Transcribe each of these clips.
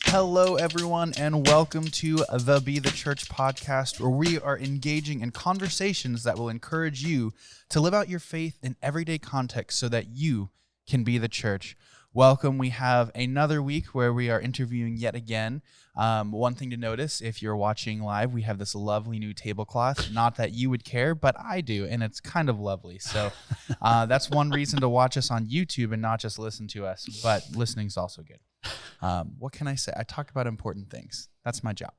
Hello, everyone, and welcome to the Be the Church podcast, where we are engaging in conversations that will encourage you to live out your faith in everyday context so that you can be the church. Welcome. We have another week where we are interviewing yet again. One thing to notice, if you're watching live, we have this lovely new tablecloth. Not that you would care, but I do, and it's kind of lovely. So that's one reason to watch us on YouTube and not just listen to us, but listening's also good. What can I say? I talk about important things. That's my job.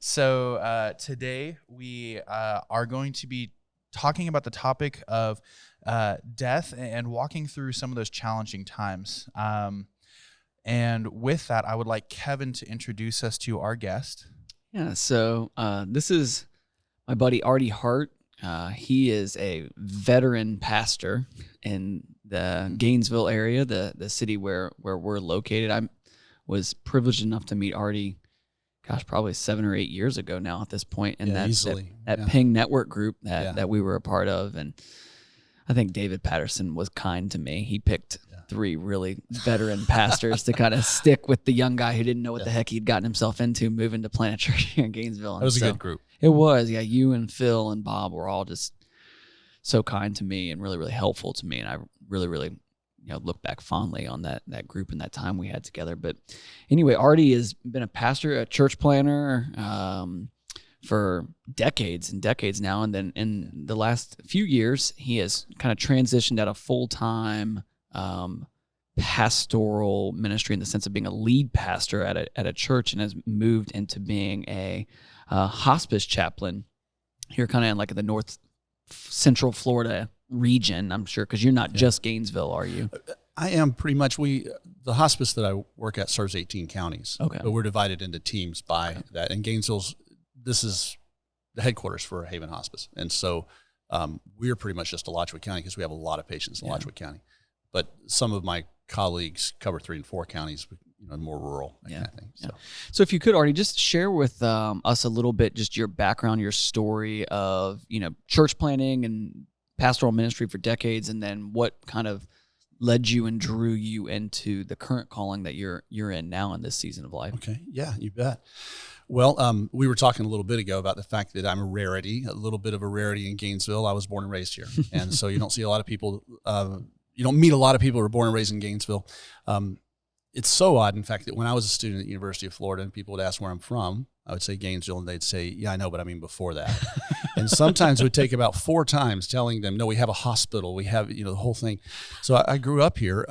So today we are going to be talking about the topic of death and walking through some of those challenging times. And with that, I would like Kevin to introduce us to our guest. Yeah, so this is my buddy Arty Hart. He is a veteran pastor in the Gainesville area, the city where we're located. I was privileged enough to meet Arty, probably 7 or 8 years ago now at this point, and that Ping Network group that we were a part of. And I think David Patterson was kind to me. He picked 3 really veteran pastors to kind of stick with the young guy who didn't know what the heck he'd gotten himself into moving to plant a church here in Gainesville. That was a good group. It was, yeah. You and Phil and Bob were all just so kind to me and really, really helpful to me. And I really, really, look back fondly on that group and that time we had together. But anyway, Arty has been a pastor, a church planner for decades and decades now. And then in the last few years, he has kind of transitioned out of full-time pastoral ministry in the sense of being a lead pastor at a church, and has moved into being a hospice chaplain here kind of in like the north central Florida region, I'm sure, because you're not just Gainesville, are you? I am pretty much. The hospice that I work at serves 18 counties. Okay. But we're divided into teams by that. And Gainesville's, this is the headquarters for Haven Hospice. And so we're pretty much just Alachua County because we have a lot of patients in Alachua County. But some of my colleagues cover 3 and 4 counties, more rural, kind of thing. So if you could, Arty, just share with us a little bit, just your background, your story of, church planning and pastoral ministry for decades, and then what kind of led you and drew you into the current calling that you're in now in this season of life. Okay. Yeah, you bet. Well, we were talking a little bit ago about the fact that I'm a little bit of a rarity in Gainesville. I was born and raised here. And so you don't see a lot of people, you don't meet a lot of people who are born and raised in Gainesville. It's so odd, in fact, that when I was a student at the University of Florida and people would ask where I'm from, I would say Gainesville, and they'd say, yeah, I know, but I mean before that. And sometimes it would take about 4 times telling them, no, we have a hospital, we have, the whole thing. So I grew up here,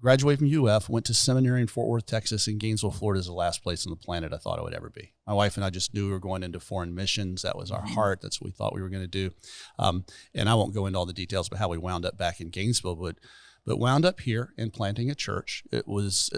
graduated from UF, went to seminary in Fort Worth, Texas, and Gainesville, Florida is the last place on the planet I thought I would ever be. My wife and I just knew we were going into foreign missions. That was our heart. That's what we thought we were going to do. And I won't go into all the details about how we wound up back in Gainesville, but wound up here and planting a church. It was,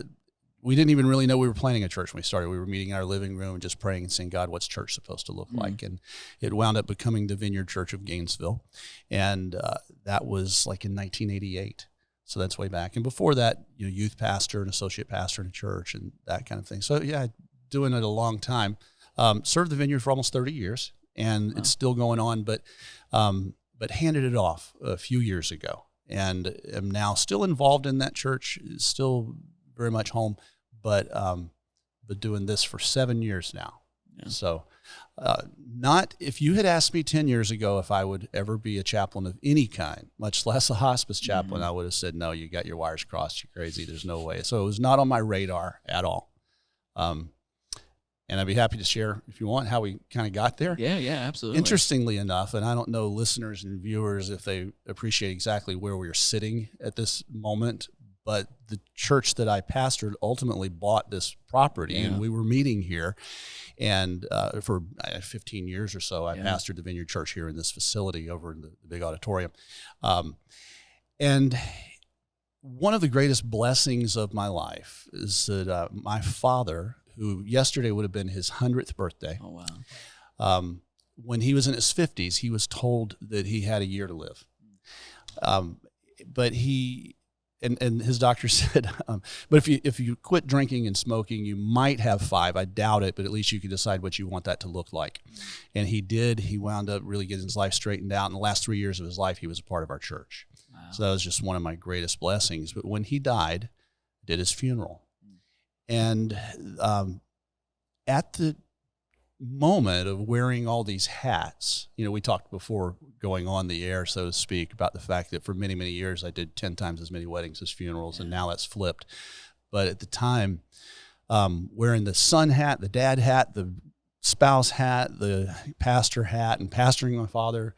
we didn't even really know we were planting a church when we started. We were meeting in our living room and just praying and saying, God, what's church supposed to look like? And it wound up becoming the Vineyard Church of Gainesville. And that was like in 1988. So that's way back. And before that, youth pastor and associate pastor in a church and that kind of thing. So yeah, doing it a long time. Served the Vineyard for almost 30 years, and it's still going on, but handed it off a few years ago. And am now still involved in that church, still very much home, but doing this for 7 years now. Yeah. So if you had asked me 10 years ago if I would ever be a chaplain of any kind, much less a hospice chaplain, I would have said, no, you got your wires crossed, you're crazy, there's no way. So it was not on my radar at all. And I'd be happy to share, if you want, how we kind of got there. Yeah, absolutely. Interestingly enough, and I don't know listeners and viewers if they appreciate exactly where we are sitting at this moment, but the church that I pastored ultimately bought this property, and we were meeting here. And for 15 years or so, I pastored the Vineyard Church here in this facility over in the big auditorium. And one of the greatest blessings of my life is that my father, who yesterday would have been his 100th birthday. Oh, wow. when he was in his 50s, he was told that he had a year to live. But and his doctor said, but if you quit drinking and smoking, you might have 5. I doubt it, but at least you can decide what you want that to look like. And he did. He wound up really getting his life straightened out. In the last 3 years of his life, he was a part of our church. Wow. So that was just one of my greatest blessings. But when he died, I did his funeral. And at the moment of wearing all these hats, we talked before going on the air, so to speak, about the fact that for many, many years I did 10 times as many weddings as funerals, and now that's flipped. But at the time, wearing the son hat, the dad hat, the spouse hat, the pastor hat, and pastoring my father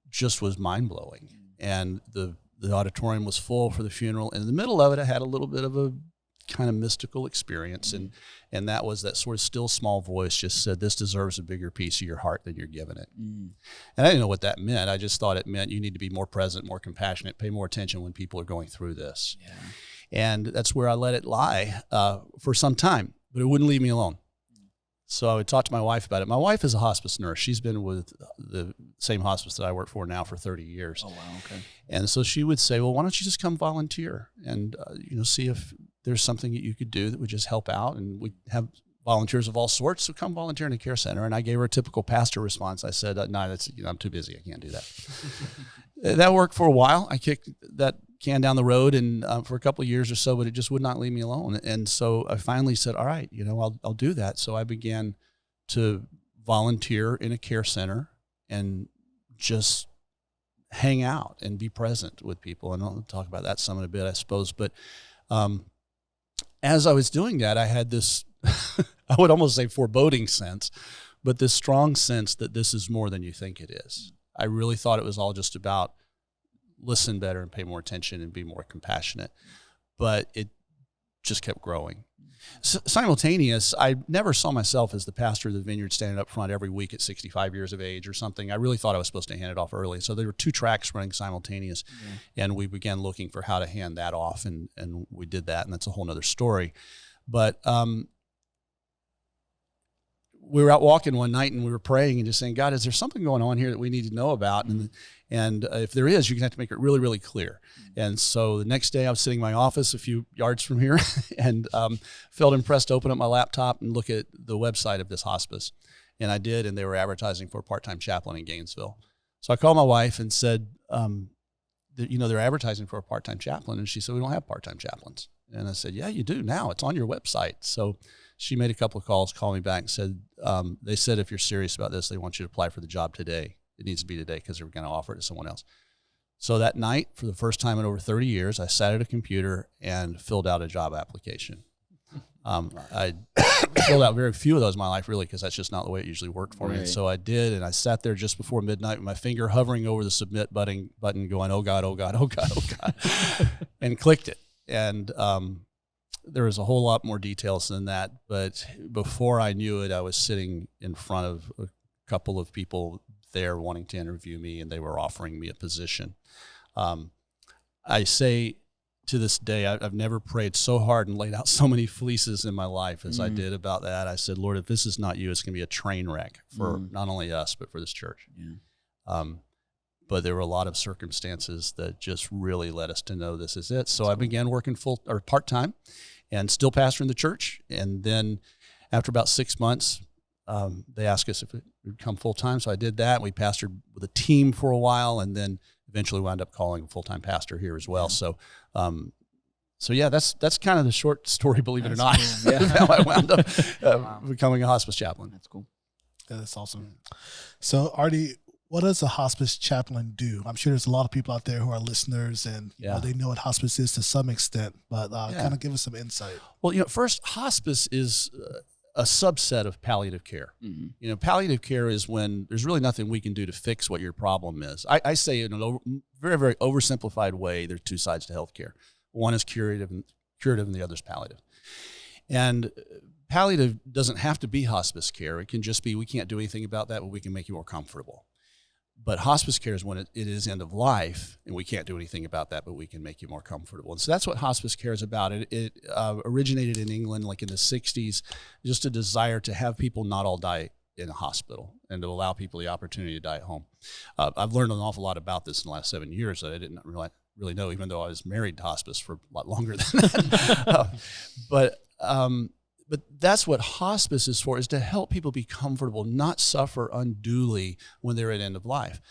just was mind-blowing. And the auditorium was full for the funeral, and in the middle of it, I had a little bit of a kind of mystical experience, and that was that sort of still small voice just said, this deserves a bigger piece of your heart than you're giving it. And I didn't know what that meant. I just thought it meant you need to be more present, more compassionate, pay more attention when people are going through this. Yeah. And that's where I let it lie for some time, but it wouldn't leave me alone. So I would talk to my wife about it. My wife is a hospice nurse. She's been with the same hospice that I work for now for 30 years. Oh, wow, okay. And so she would say, well, why don't you just come volunteer and, see if there's something that you could do that would just help out. And we have volunteers of all sorts, so come volunteer in a care center. And I gave her a typical pastor response. I said, no, that's, I'm too busy. I can't do that. That worked for a while. I kicked that can down the road and for a couple of years or so, but it just would not leave me alone. And so I finally said, all right, I'll do that. So I began to volunteer in a care center and just hang out and be present with people. And I'll talk about that some in a bit, I suppose. But as I was doing that, I had this, I would almost say foreboding sense, but this strong sense that this is more than you think it is. I really thought it was all just about listen better and pay more attention and be more compassionate. But it just kept growing. Simultaneous, I never saw myself as the pastor of the vineyard standing up front every week at 65 years of age or something. I really thought I was supposed to hand it off early. So there were 2 tracks running simultaneous, and we began looking for how to hand that off, and we did that, and that's a whole nother story. But we were out walking one night and we were praying and just saying, God, is there something going on here that we need to know about? And if there is, you're going to have to make it really, really clear. And so the next day I was sitting in my office a few yards from here and felt impressed to open up my laptop and look at the website of this hospice. And I did, and they were advertising for a part-time chaplain in Gainesville. So I called my wife and said, they're advertising for a part-time chaplain. And she said, we don't have part-time chaplains. And I said, yeah, you do now. It's on your website. So she made a couple of calls, called me back and said, they said, if you're serious about this, they want you to apply for the job today. It needs to be today because they were going to offer it to someone else. So that night, for the first time in over 30 years, I sat at a computer and filled out a job application. I filled out very few of those in my life, really, because that's just not the way it usually worked for me. And so I did, and I sat there just before midnight with my finger hovering over the submit button going, oh, God, oh, God, oh, God, oh, God, and clicked it. And there was a whole lot more details than that, but before I knew it, I was sitting in front of a couple of people there wanting to interview me, and they were offering me a position. I say to this day, I've never prayed so hard and laid out so many fleeces in my life as I did about that. I said, Lord, if this is not you, it's going to be a train wreck for not only us, but for this church. Yeah. But there were a lot of circumstances that just really led us to know this is it. So I began working part-time and still pastoring the church. And then after about 6 months, they asked us if it would come full-time. So I did that. We pastored with a team for a while, and then eventually wound up calling a full-time pastor here as well. So, yeah, that's kind of the short story, believe it or not. Cool. Yeah. How I wound up becoming a hospice chaplain. That's cool. That's awesome. So, Arty, what does a hospice chaplain do? I'm sure there's a lot of people out there who are listeners and they know what hospice is to some extent, but kind of give us some insight. Well, first, hospice is a subset of palliative care. Mm-hmm. Palliative care is when there's really nothing we can do to fix what your problem is. I say in a very, very oversimplified way, there are 2 sides to healthcare. One is curative and the other is palliative. And palliative doesn't have to be hospice care. It can just be, we can't do anything about that, but we can make you more comfortable. But hospice care is when it is end of life, and we can't do anything about that, but we can make you more comfortable. And so that's what hospice care is about. It originated in England like in the 60s, just a desire to have people not all die in a hospital and to allow people the opportunity to die at home. I've learned an awful lot about this in the last 7 years that I didn't really know, even though I was married to hospice for a lot longer than that. But that's what hospice is for, is to help people be comfortable, not suffer unduly when they're at end of life.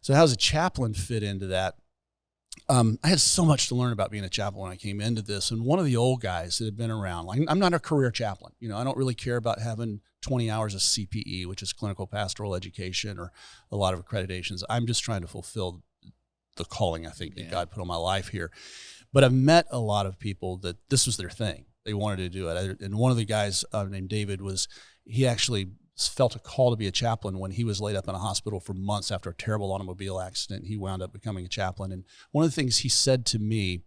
So how does a chaplain fit into that? I had so much to learn about being a chaplain when I came into this. And one of the old guys that had been around, like, I'm not a career chaplain. I don't really care about having 20 hours of CPE, which is clinical pastoral education, or a lot of accreditations. I'm just trying to fulfill the calling, I think, that God put on my life here. But I've met a lot of people that this was their thing. They wanted to do it. And one of the guys named David he actually felt a call to be a chaplain when he was laid up in a hospital for months after a terrible automobile accident. He wound up becoming a chaplain. And one of the things he said to me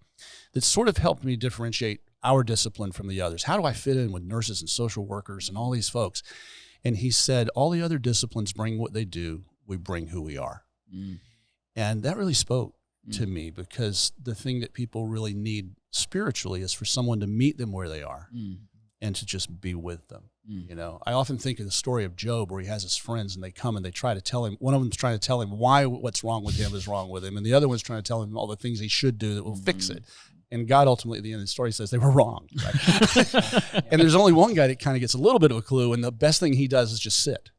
that sort of helped me differentiate our discipline from the others. How do I fit in with nurses and social workers and all these folks? And he said, all the other disciplines bring what they do. We bring who we are. And that really spoke to me, because the thing that people really need spiritually is for someone to meet them where they are and to just be with them. I often think of the story of Job, where he has his friends and they come and they try to tell him, one of them's trying to tell him why what's wrong with him is wrong with him, and the other one's trying to tell him all the things he should do that will fix it. And God ultimately at the end of the story says they were wrong. Right? And there's only one guy that kind of gets a little bit of a clue, and the best thing he does is just sit.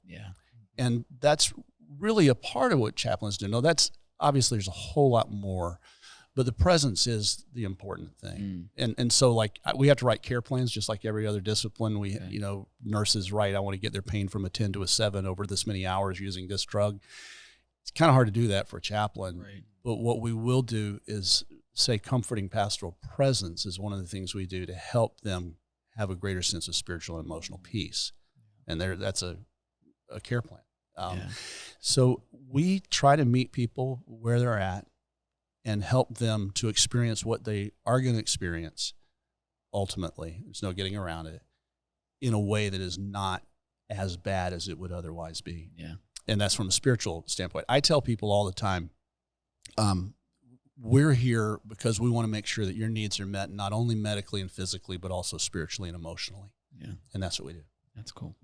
And that's really a part of what chaplains do. No, that's obviously there's a whole lot more, but the presence is the important thing. And so, like, we have to write care plans just like every other discipline. We, nurses write, I want to get their pain from a 10 to a 7 over this many hours using this drug. It's kind of hard to do that for a chaplain. Right. But what we will do is say comforting pastoral presence is one of the things we do to help them have a greater sense of spiritual and emotional peace. And that's a care plan. So we try to meet people where they're at and help them to experience what they are going to experience ultimately. There's no getting around it, in a way that is not as bad as it would otherwise be. And that's from a spiritual standpoint. I tell people all the time, we're here because we want to make sure that your needs are met, not only medically and physically, but also spiritually and emotionally. And that's what we do. That's cool.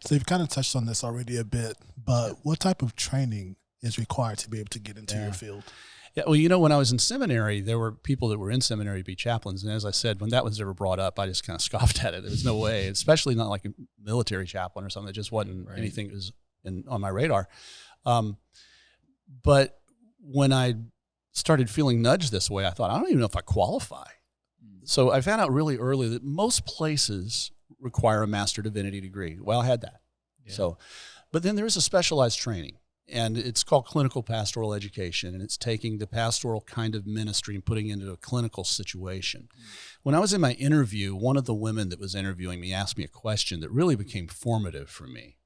So you've kind of touched on this already a bit, but what type of training is required to be able to get into your field? Yeah, well, when I was in seminary, there were people that were in seminary to be chaplains. And as I said, when that was ever brought up, I just kind of scoffed at it. There was no way, especially not like a military chaplain or something. It just wasn't anything that was on my radar. But when I started feeling nudged this way, I thought, I don't even know if I qualify. So I found out really early that most places require a Master Divinity degree. Well, I had that. So, but then there's a specialized training, and it's called clinical pastoral education, and it's taking the pastoral kind of ministry and putting it into a clinical situation. When I was in my interview, one of the women that was interviewing me asked me a question that really became formative for me.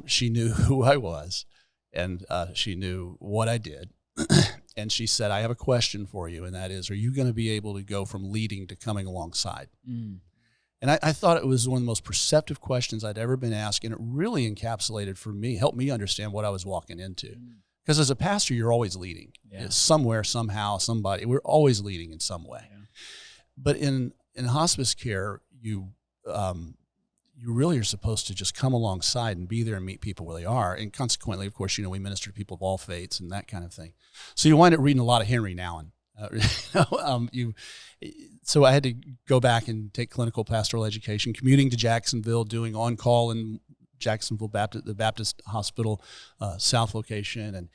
She knew who I was, and she knew what I did. And she said, I have a question for you, and that is, are you going to be able to go from leading to coming alongside? And I thought it was one of the most perceptive questions I'd ever been asked, and it really encapsulated for me, helped me understand what I was walking into. Because as a pastor, you're always leading. It's somewhere, somehow, somebody. We're always leading in some way. But in hospice care, you really are supposed to just come alongside and be there and meet people where they are. And consequently, of course, we minister to people of all faiths and that kind of thing. So you wind up reading a lot of Henry Nouwen. So I had to go back and take clinical pastoral education, commuting to Jacksonville, doing on-call in Jacksonville the Baptist Hospital South location, and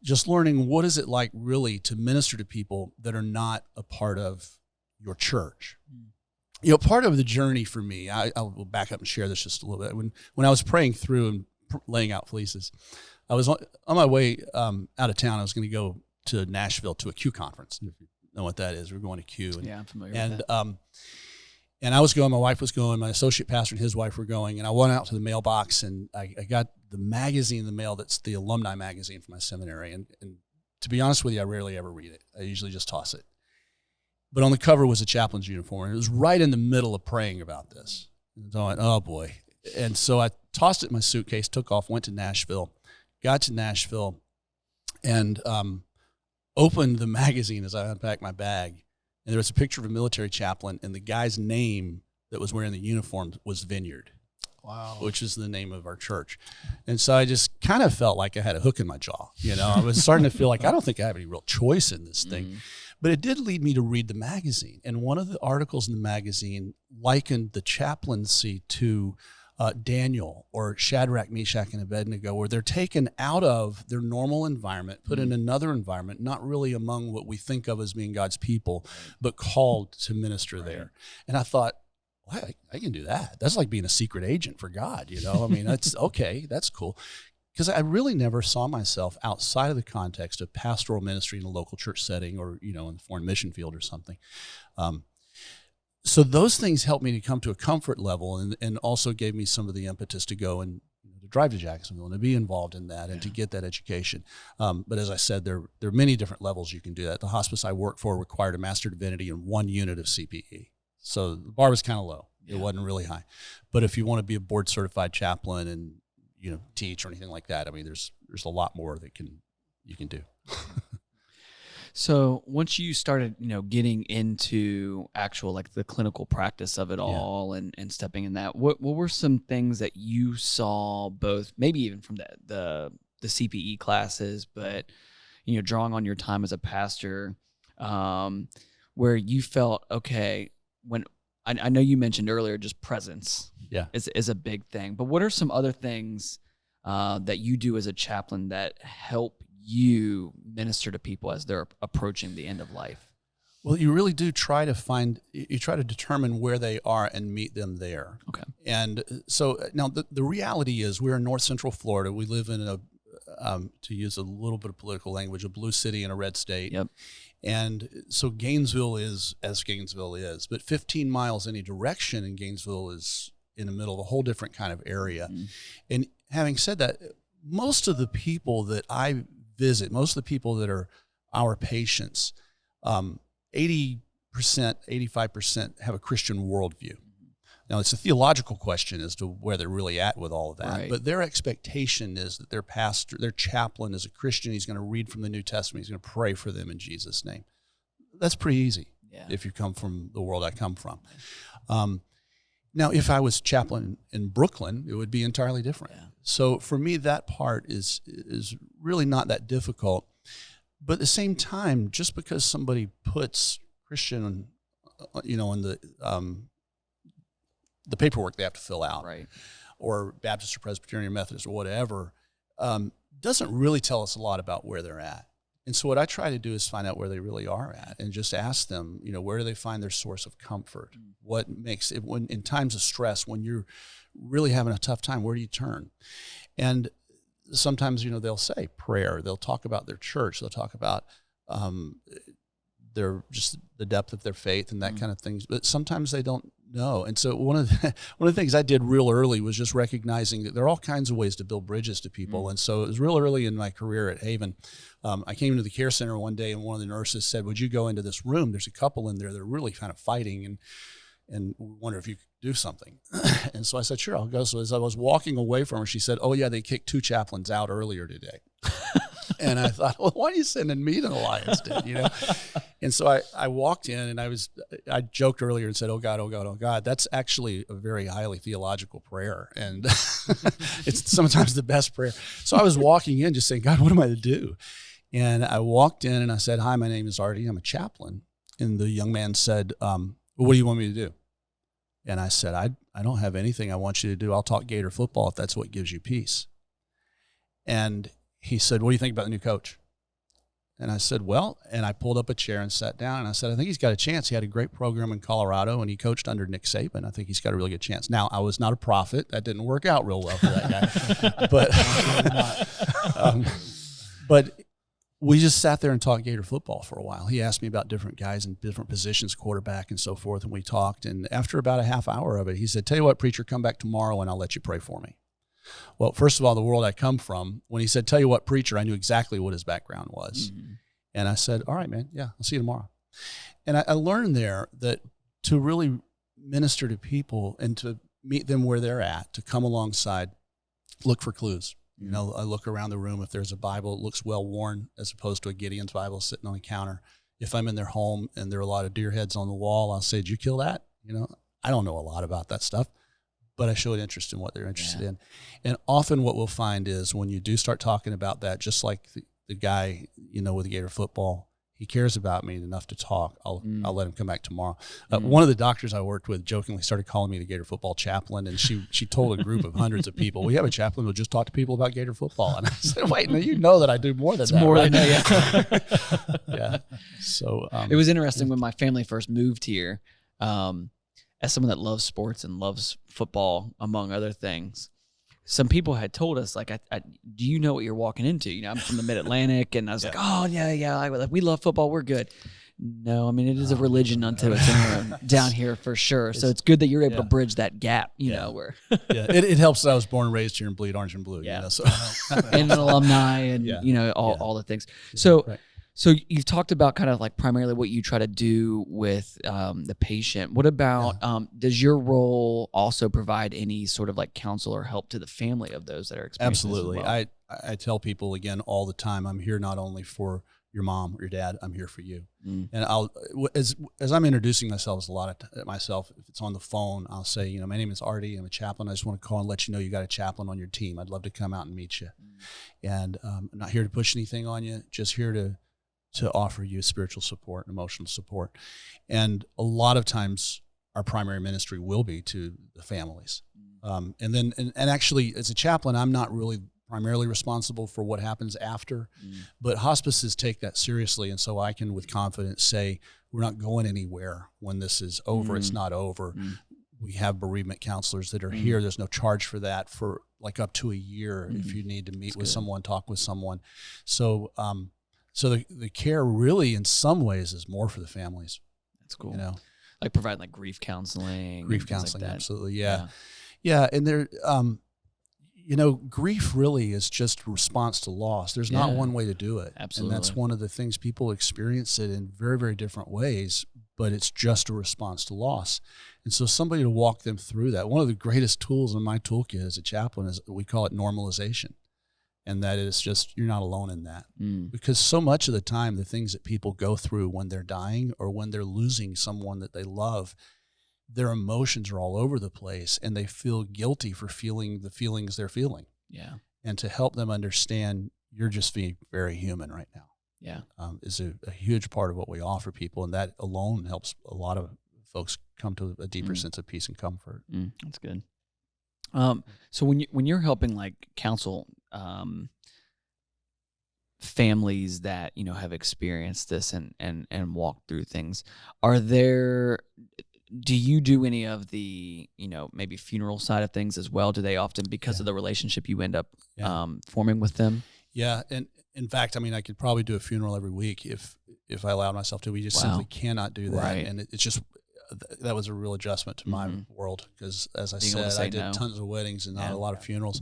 just learning what is it like really to minister to people that are not a part of your church. Part of the journey for me, I will back up and share this just a little bit. When I was praying through and laying out fleeces, I was on my way out of town. I was going to go to Nashville to a Q conference. If you know what that is, we're going to Q. I'm familiar with that. And I was going, my wife was going, my associate pastor and his wife were going, and I went out to the mailbox, and I got the magazine in the mail that's the alumni magazine for my seminary. And to be honest with you, I rarely ever read it. I usually just toss it. But on the cover was a chaplain's uniform, and it was right in the middle of praying about this. And so I went, oh boy. And so I tossed it in my suitcase, took off, went to Nashville, got to Nashville, and opened the magazine as I unpacked my bag. And there was a picture of a military chaplain, and the guy's name that was wearing the uniform was Vineyard. Wow. which is the name of our church. And so I just kind of felt like I had a hook in my jaw. I was starting to feel like I don't think I have any real choice in this thing. But it did lead me to read the magazine. And one of the articles in the magazine likened the chaplaincy to Daniel or Shadrach, Meshach, and Abednego, where they're taken out of their normal environment, put in another environment, not really among what we think of as being God's people, but called to minister there. And I thought, well, I can do that. That's like being a secret agent for God, I mean, that's okay. That's cool. Because I really never saw myself outside of the context of pastoral ministry in a local church setting or, in the foreign mission field or something. So those things helped me to come to a comfort level and also gave me some of the impetus to go and to drive to Jacksonville and to be involved in that and to get that education. But as I said, there are many different levels you can do that. The hospice I worked for required a Master of Divinity and 1 unit of CPE. So the bar was kind of low. It wasn't really high. But if you want to be a board certified chaplain and teach or anything like that, I mean, there's a lot more that you can do. So once you started, getting into actual like the clinical practice of it all and stepping in that, what were some things that you saw, both maybe even from the CPE classes, but drawing on your time as a pastor, where you felt, okay, when I know you mentioned earlier just presence is a big thing, but what are some other things that you do as a chaplain that help you minister to people as they're approaching the end of life? Well, you really do try to determine where they are and meet them there. Okay. And so now the reality is we're in North Central Florida. We live in to use a little bit of political language, a blue city in a red state. Yep. And so Gainesville is as Gainesville is, but 15 miles any direction in Gainesville is in the middle of a whole different kind of area. Mm-hmm. And having said that, most of the people that I visit, most of the people that are our patients, 80%, 85% have a Christian worldview. Now, it's a theological question as to where they're really at with all of that, but their expectation is that their pastor, their chaplain is a Christian. He's going to read from the New Testament. He's going to pray for them in Jesus' name. That's pretty easy if you come from the world I come from. Now, if I was chaplain in Brooklyn, it would be entirely different. Yeah. So for me, that part is really not that difficult. But at the same time, just because somebody puts Christian, in the paperwork they have to fill out, or Baptist or Presbyterian or Methodist or whatever, doesn't really tell us a lot about where they're at. And so what I try to do is find out where they really are at and just ask them, where do they find their source of comfort? What makes it, when in times of stress, when you're really having a tough time, where do you turn? And sometimes, they'll say prayer. They'll talk about their church. They'll talk about their just the depth of their faith and that kind of things. But sometimes they don't know. And so one of the things I did real early was just recognizing that there are all kinds of ways to build bridges to people. And so it was real early in my career at Haven. I came into the care center one day and one of the nurses said, "Would you go into this room? There's a couple in there that are really kind of fighting and we wonder if you could do something." And so I said, "Sure, I'll go." So as I was walking away from her, she said, "Oh yeah, they kicked 2 chaplains out earlier today." And I thought, well, why are you sending me to the lion's den, And so I walked in and I joked earlier and said, "Oh God, oh God, oh God." That's actually a very highly theological prayer. And it's sometimes the best prayer. So I was walking in just saying, "God, what am I to do?" And I walked in and I said, "Hi, my name is Arty. I'm a chaplain." And the young man said, "Well, what do you want me to do?" And I said, I don't have anything I want you to do. I'll talk Gator football if that's what gives you peace. And he said, "What do you think about the new coach?" And I said, "Well," and I pulled up a chair and sat down and I said, "I think he's got a chance. He had a great program in Colorado and he coached under Nick Saban. I think he's got a really good chance." Now, I was not a prophet. That didn't work out real well for that guy. But we just sat there and talked Gator football for a while. He asked me about different guys in different positions, quarterback and so forth, and we talked. And after about a half hour of it, he said, "Tell you what, preacher, come back tomorrow and I'll let you pray for me." Well, first of all, the world I come from, when he said, "Tell you what, preacher," I knew exactly what his background was. Mm-hmm. And I said, "All right, man, yeah, I'll see you tomorrow." And I learned there that to really minister to people and to meet them where they're at, to come alongside, look for clues. I look around the room. If there's a Bible, it looks well worn as opposed to a Gideon's Bible sitting on the counter. If I'm in their home and there are a lot of deer heads on the wall, I'll say, "Did you kill that?" I don't know a lot about that stuff, but I showed interest in what they're interested in. And often what we'll find is when you do start talking about that, just like the guy, with the Gator football, he cares about me enough to talk. I'll let him come back tomorrow. One of the doctors I worked with jokingly started calling me the Gator football chaplain, and she told a group of hundreds of people, we have a chaplain who'll just talk to people about Gator football. And I said, wait, no, that I do more than that. More right? than that, Yeah. So it was interesting when my family first moved here, as someone that loves sports and loves football, among other things. Some people had told us, like, do you know what you're walking into? I'm from the Mid-Atlantic, and I was like, oh, yeah, we love football. We're good. No, I mean, it is a religion unto its own down here for sure. So it's good that you're able to bridge that gap, where. It helps that I was born and raised here and bleed orange and blue. So. And an alumni and, all the things. So. Right. So you've talked about kind of like primarily what you try to do with the patient. What about, does your role also provide any sort of like counsel or help to the family of those that are experiencing Absolutely. this as well? I tell people again all the time, I'm here not only for your mom or your dad, I'm here for you. And as I'm introducing myself, if it's on the phone, I'll say, my name is Arty. I'm a chaplain. I just want to call and let you know you got a chaplain on your team. I'd love to come out and meet you. And I'm not here to push anything on you, just here to offer you spiritual support and emotional support. And a lot of times our primary ministry will be to the families. And actually as a chaplain, I'm not really primarily responsible for what happens after, but hospices take that seriously. And so I can with confidence say, we're not going anywhere when this is over. It's not over. We have bereavement counselors that are here. There's no charge for that for like up to a year if you need to meet with someone, talk with someone. So, so the care really in some ways is more for the families. That's cool. Like providing like grief counseling. Grief counseling, like absolutely. Yeah. And there, grief really is just a response to loss. There's not one way to do it. Absolutely. And that's one of the things people experience it in very, very different ways, but it's just a response to loss. And so somebody to walk them through that. One of the greatest tools in my toolkit as a chaplain is we call it normalization. And that is just, you're not alone in that. Because so much of the time, the things that people go through when they're dying or when they're losing someone that they love, their emotions are all over the place and they feel guilty for feeling the feelings they're feeling. Yeah. And to help them understand you're just being very human right now. Yeah. Is a huge part of what we offer people. And that alone helps a lot of folks come to a deeper sense of peace and comfort. That's good. So when you're helping like counsel families that have experienced this and walked through things, do you do any of the maybe funeral side of things as well? Do they often, because of the relationship you end up forming with them? Yeah, and in fact, I could probably do a funeral every week if I allowed myself to. We just simply cannot do that, and it's just. That was a real adjustment to my world because, as I said, I did tons of weddings and not a lot of funerals.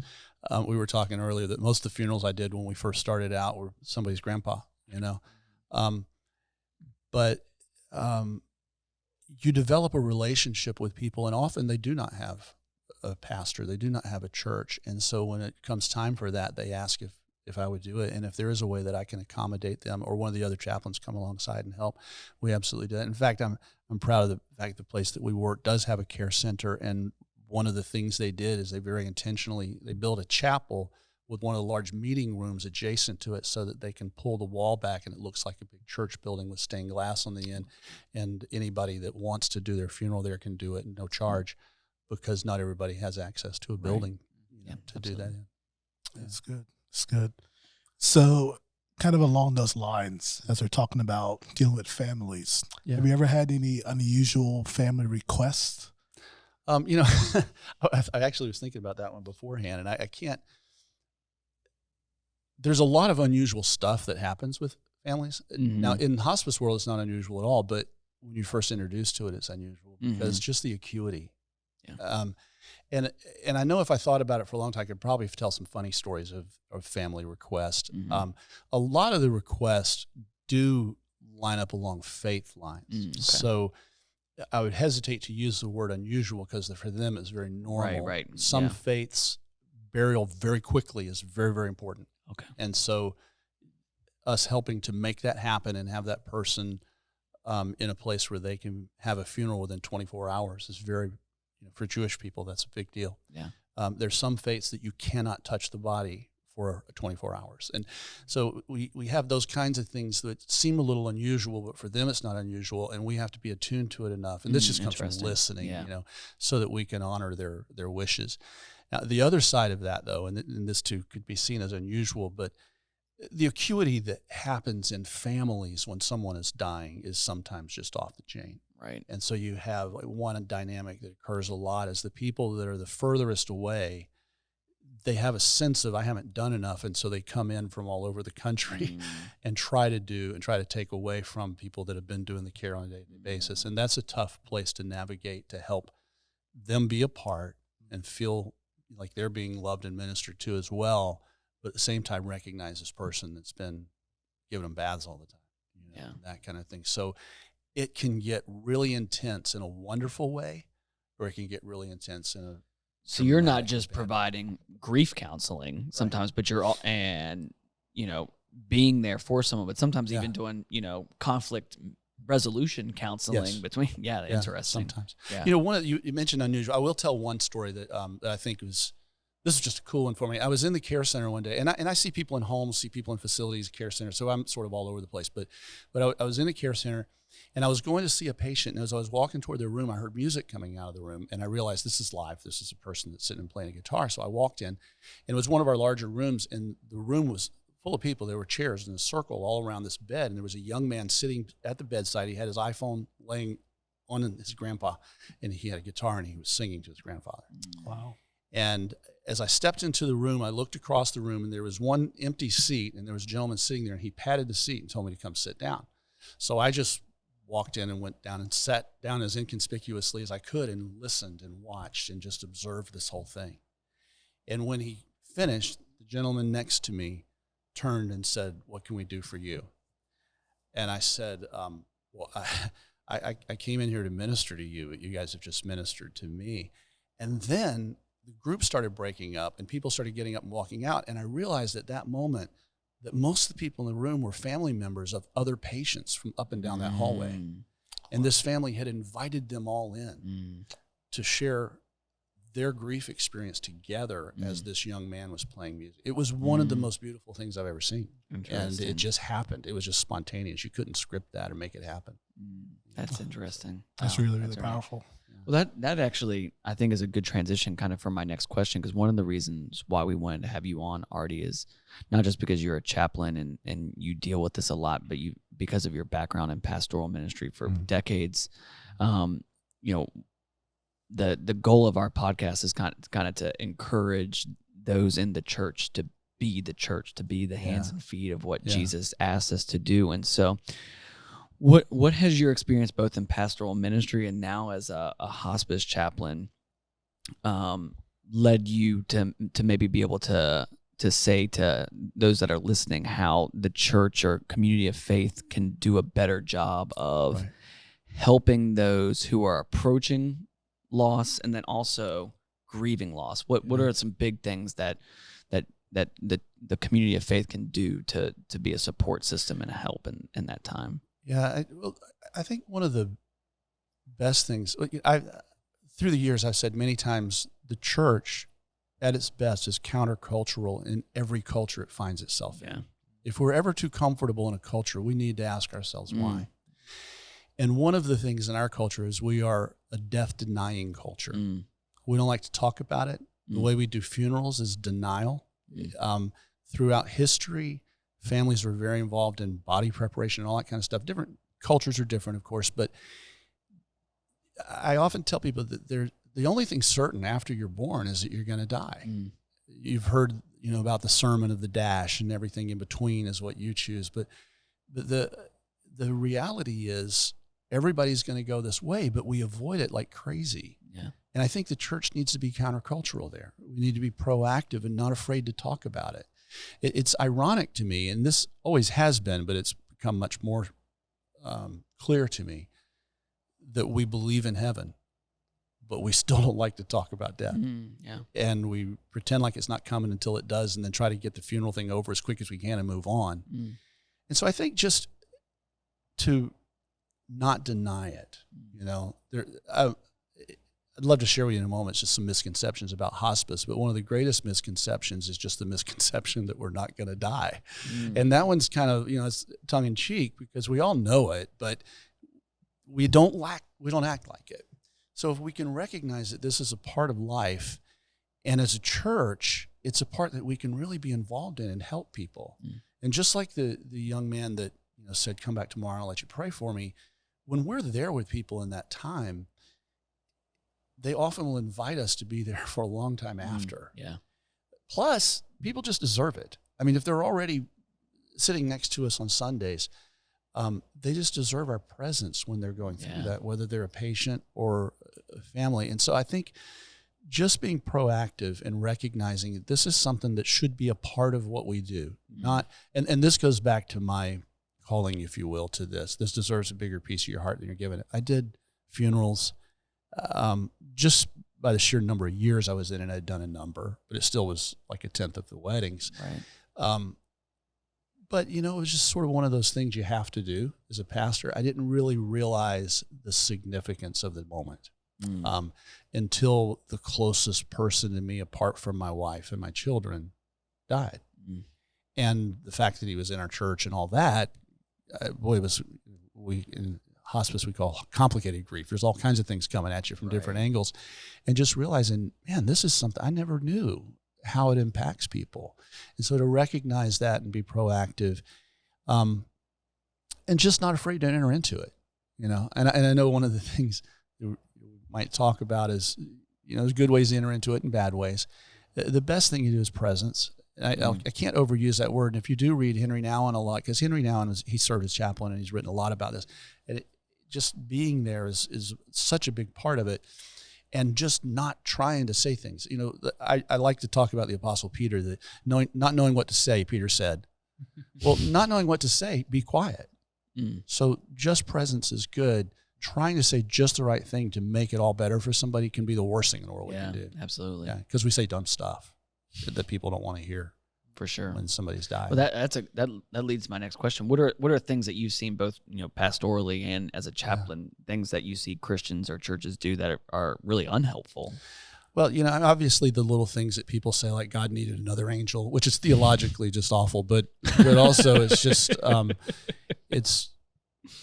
We were talking earlier that most of the funerals I did when we first started out were somebody's grandpa, But you develop a relationship with people, and often they do not have a pastor. They do not have a church. And so when it comes time for that, they ask if I would do it. And if there is a way that I can accommodate them or one of the other chaplains come alongside and help, we absolutely do that. In fact, I'm proud of the fact the place that we work does have a care center. And one of the things they did is they very intentionally, they built a chapel with one of the large meeting rooms adjacent to it so that they can pull the wall back and it looks like a big church building with stained glass on the end. And anybody that wants to do their funeral there can do it at no charge because not everybody has access to a building to do that in. That's good. That's good. So kind of along those lines, as we're talking about dealing with families, have you ever had any unusual family requests? I actually was thinking about that one beforehand, and I can't. There's a lot of unusual stuff that happens with families. Now, in the hospice world, it's not unusual at all, but when you're first introduced to it, it's unusual because just the acuity. Yeah. And I know if I thought about it for a long time, I could probably tell some funny stories of family requests. A lot of the requests do line up along faith lines. Okay. So I would hesitate to use the word unusual because for them it's very normal. Right. Some faiths, burial very quickly is very, very important. Okay. And so us helping to make that happen and have that person in a place where they can have a funeral within 24 hours is very for Jewish people, that's a big deal. Yeah. There's some faiths that you cannot touch the body for 24 hours. And so we have those kinds of things that seem a little unusual, but for them it's not unusual, and we have to be attuned to it enough. And this just comes from listening, so that we can honor their wishes. Now, the other side of that, though, and this too could be seen as unusual, but the acuity that happens in families when someone is dying is sometimes just off the chain. Right. And so you have one dynamic that occurs a lot is the people that are the furthest away, they have a sense of, I haven't done enough, and so they come in from all over the country and try to take away from people that have been doing the care on a daily basis. And that's a tough place to navigate, to help them be a part and feel like they're being loved and ministered to as well, but at the same time recognize this person that's been giving them baths all the time, that kind of thing. So it can get really intense in a wonderful way, or it can get really intense in a So you're not just providing grief counseling sometimes, but you're all, being there for someone, but sometimes even doing, conflict resolution counseling between. Yeah, interesting. Sometimes. Yeah. One of you mentioned unusual. I will tell one story that I think this was just a cool one for me. I was in the care center one day, and I see people in homes, see people in facilities, care centers. So I'm sort of all over the place. But I was in the care center, and I was going to see a patient. And as I was walking toward their room, I heard music coming out of the room, and I realized this is live. This is a person that's sitting and playing a guitar. So I walked in, and it was one of our larger rooms, and the room was full of people. There were chairs in a circle all around this bed, and there was a young man sitting at the bedside. He had his iPhone laying on his grandpa, and he had a guitar, and he was singing to his grandfather. Wow. And as I stepped into the room, I looked across the room, and there was one empty seat, and there was a gentleman sitting there, and he patted the seat and told me to come sit down. So I just walked in and went down and sat down as inconspicuously as I could and listened and watched and just observed this whole thing. And when he finished, the gentleman next to me turned and said, "What can we do for you?" And I said, well, I came in here to minister to you, but you guys have just ministered to me. And then the group started breaking up, and people started getting up and walking out. And I realized at that moment that most of the people in the room were family members of other patients from up and down that hallway. And this family had invited them all in to share their grief experience together as this young man was playing music. It was one of the most beautiful things I've ever seen. And it just happened. It was just spontaneous. You couldn't script that or make it happen. That's interesting. That's really powerful. Well, that actually, I think, is a good transition kind of for my next question, because one of the reasons why we wanted to have you on, Arty, is not just because you're a chaplain and you deal with this a lot, but because of your background in pastoral ministry for decades. The goal of our podcast is kind of to encourage those in the church to be the church, to be the hands and feet of what Jesus asked us to do. And so what has your experience both in pastoral ministry and now as a hospice chaplain led you to maybe be able to say to those that are listening how the church or community of faith can do a better job of helping those who are approaching loss and then also grieving loss? What are some big things that the community of faith can do to be a support system and a help in that time? Yeah, I think one of the best things, through the years, I've said many times, the church at its best is countercultural in every culture it finds itself in. If we're ever too comfortable in a culture, we need to ask ourselves why. And one of the things in our culture is we are a death-denying culture. We don't like to talk about it. The way we do funerals is denial. Throughout history, families were very involved in body preparation and all that kind of stuff. Different cultures are different, of course, but I often tell people that the only thing certain after you're born is that you're going to die. You've heard, about the sermon of the dash, and everything in between is what you choose. But the reality is everybody's going to go this way, but we avoid it like crazy. And I think the church needs to be countercultural there. We need to be proactive and not afraid to talk about it. It's ironic to me, and this always has been, but it's become much more clear to me, that we believe in heaven, but we still don't like to talk about death. And we pretend like it's not coming until it does, and then try to get the funeral thing over as quick as we can and move on. And so I think just to not deny it, I'd love to share with you in a moment just some misconceptions about hospice, but one of the greatest misconceptions is just the misconception that we're not going to die. And that one's kind of, it's tongue in cheek because we all know it, but we don't act like it. So if we can recognize that this is a part of life, and as a church, it's a part that we can really be involved in and help people. And just like the young man that said, "Come back tomorrow, I'll let you pray for me," when we're there with people in that time, they often will invite us to be there for a long time after. Yeah. Plus, people just deserve it. I mean, if they're already sitting next to us on Sundays, they just deserve our presence when they're going through that, whether they're a patient or a family. And so I think just being proactive and recognizing that this is something that should be a part of what we do. And this goes back to my calling, if you will, to this. This deserves a bigger piece of your heart than you're giving it. I did funerals. Just by the sheer number of years I was in it, I'd done a number, but it still was like a tenth of the weddings. Right. But, it was just sort of one of those things you have to do as a pastor. I didn't really realize the significance of the moment until the closest person to me, apart from my wife and my children, died. And the fact that he was in our church and all that, in hospice we call complicated grief. There's all kinds of things coming at you from different angles. And just realizing, man, this is something I never knew how it impacts people. And so to recognize that and be proactive, and just not afraid to enter into it, and I know one of the things we might talk about is, there's good ways to enter into it and bad ways. The best thing you do is presence. I can't overuse that word. And if you do read Henry Nouwen a lot, because Henry Nouwen, he served as chaplain and he's written a lot about this. And just being there is such a big part of it. And just not trying to say things. I like to talk about the Apostle Peter, that not knowing what to say, Peter said. Well, not knowing what to say, be quiet. So just presence is good. Trying to say just the right thing to make it all better for somebody can be the worst thing in the world we can do. Absolutely. Yeah, because we say dumb stuff that people don't want to hear. For sure. When somebody's died. Well, that leads to my next question. What are things that you've seen both pastorally and as a chaplain, things that you see Christians or churches do that are really unhelpful? Well, obviously the little things that people say, like God needed another angel, which is theologically just awful, but also it's just it's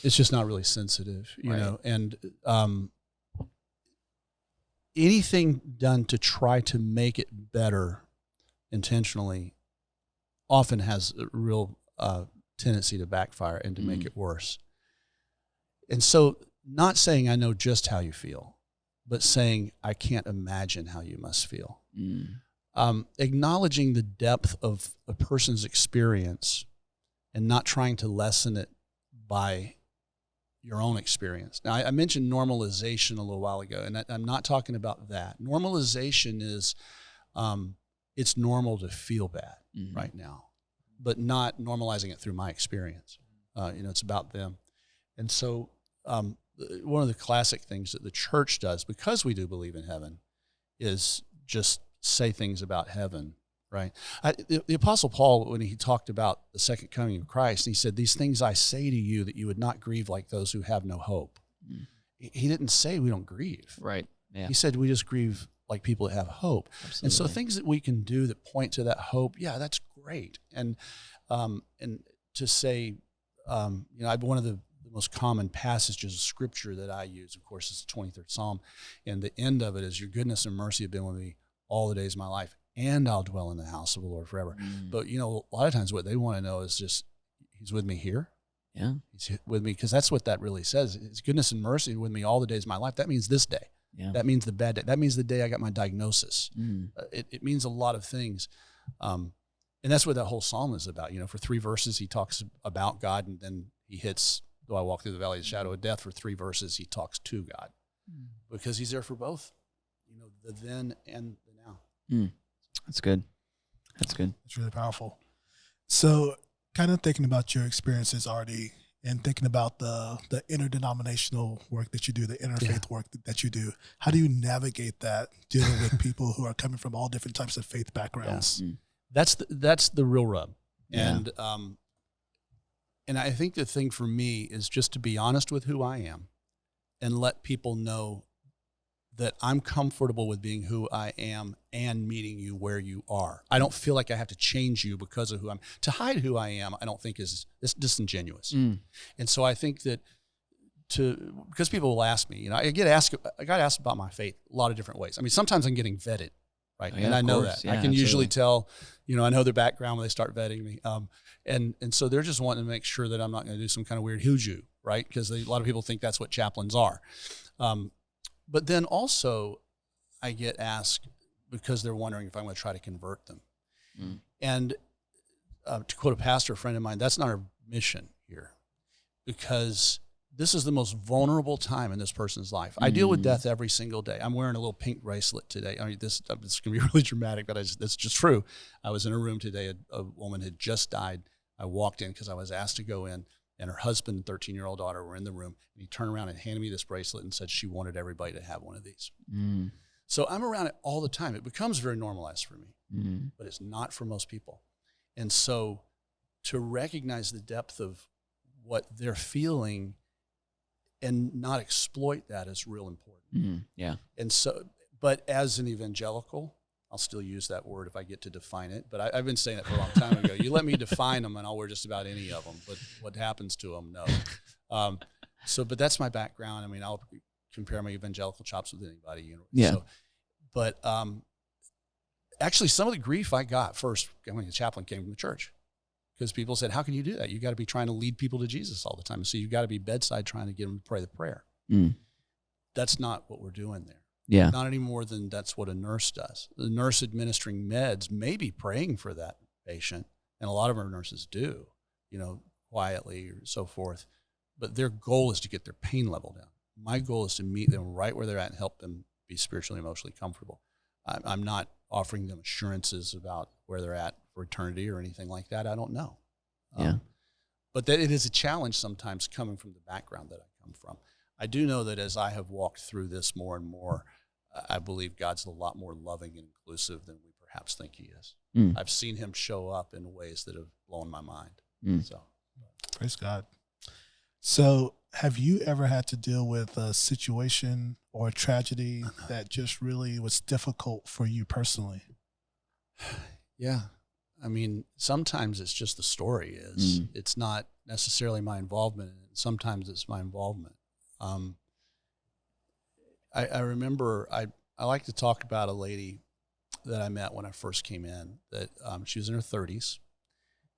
just not really sensitive, you know. And anything done to try to make it better intentionally often has a real tendency to backfire and to make it worse. And so not saying I know just how you feel, but saying I can't imagine how you must feel. Acknowledging the depth of a person's experience and not trying to lessen it by your own experience. Now, I mentioned normalization a little while ago, and I'm not talking about that. Normalization is it's normal to feel bad right now, but not normalizing it through my experience. It's about them. And so one of the classic things that the church does, because we do believe in heaven, is just say things about heaven, right? The Apostle Paul, when he talked about the second coming of Christ, he said, "These things I say to you that you would not grieve like those who have no hope." He didn't say we don't grieve. Right. Yeah. He said we just grieve like people that have hope. Absolutely. And so things that we can do that point to that hope, that's great. And to say, one of the most common passages of scripture that I use, of course, is the 23rd Psalm. And the end of it is, your goodness and mercy have been with me all the days of my life, and I'll dwell in the house of the Lord forever. But, a lot of times what they want to know is just, he's with me here. Yeah. He's with me, because that's what that really says. His goodness and mercy with me all the days of my life. That means this day. Yeah. That means the bad day. That means the day I got my diagnosis. It means a lot of things. And that's what that whole psalm is about. For 3 verses, he talks about God, and then he hits, though I walk through the valley of the shadow of death. For 3 verses, he talks to God, because he's there for both, the then and the now. That's good. That's good. It's really powerful. So kind of thinking about your experiences, Arty, and thinking about the interdenominational work that you do, the interfaith work that you do, how do you navigate that, dealing with people who are coming from all different types of faith backgrounds? That's the real rub. Yeah. And I think the thing for me is just to be honest with who I am and let people know that I'm comfortable with being who I am and meeting you where you are. I don't feel like I have to change you because of who I'm. To hide who I am, I don't think is disingenuous. And so I think that because people will ask me, I got asked about my faith a lot of different ways. I mean, sometimes I'm getting vetted, right? Oh, yeah, and I know course. that. Yeah, I can usually absolutely. tell, I know their background when they start vetting me. And so they're just wanting to make sure that I'm not going to do some kind of weird hoodoo, right? Because a lot of people think that's what chaplains are. But then also I get asked because they're wondering if I'm going to try to convert them. And to quote a pastor, a friend of mine, that's not our mission here, because this is the most vulnerable time in this person's life. I deal with death every single day. I'm wearing a little pink bracelet today. I mean, this is going to be really dramatic, but it's just true. I was in a room today. A woman had just died. I walked in because I was asked to go in, and her husband and 13-year-old daughter were in the room. And he turned around and handed me this bracelet and said she wanted everybody to have one of these. So I'm around it all the time. It becomes very normalized for me, but it's not for most people. And so to recognize the depth of what they're feeling and not exploit that is real important. Yeah. And so, but as an evangelical, I'll still use that word if I get to define it, but I've been saying it for a long time ago. You let me define them and I'll wear just about any of them, but what happens to them, no. But that's my background. I mean, I'll compare my evangelical chops with anybody. Yeah. So, but actually some of the grief I got first when the chaplain came from the church, because people said, how can you do that? You got to be trying to lead people to Jesus all the time. So you got to be bedside trying to get them to pray the prayer. That's not what we're doing there. Yeah. Not any more than that's what a nurse does. The nurse administering meds may be praying for that patient, and a lot of our nurses do, quietly or so forth. But their goal is to get their pain level down. My goal is to meet them right where they're at and help them be spiritually and emotionally comfortable. I'm not offering them assurances about where they're at for eternity or anything like that. I don't know. But that it is a challenge sometimes coming from the background that I come from. I do know that as I have walked through this more and more, I believe God's a lot more loving and inclusive than we perhaps think he is. I've seen him show up in ways that have blown my mind. So, Praise God. So have you ever had to deal with a situation or a tragedy that just really was difficult for you personally? Yeah. I mean, sometimes it's just the story is. It's not necessarily my involvement in it. Sometimes it's my involvement. I remember I like to talk about a lady that I met when I first came in, that she was in her 30s,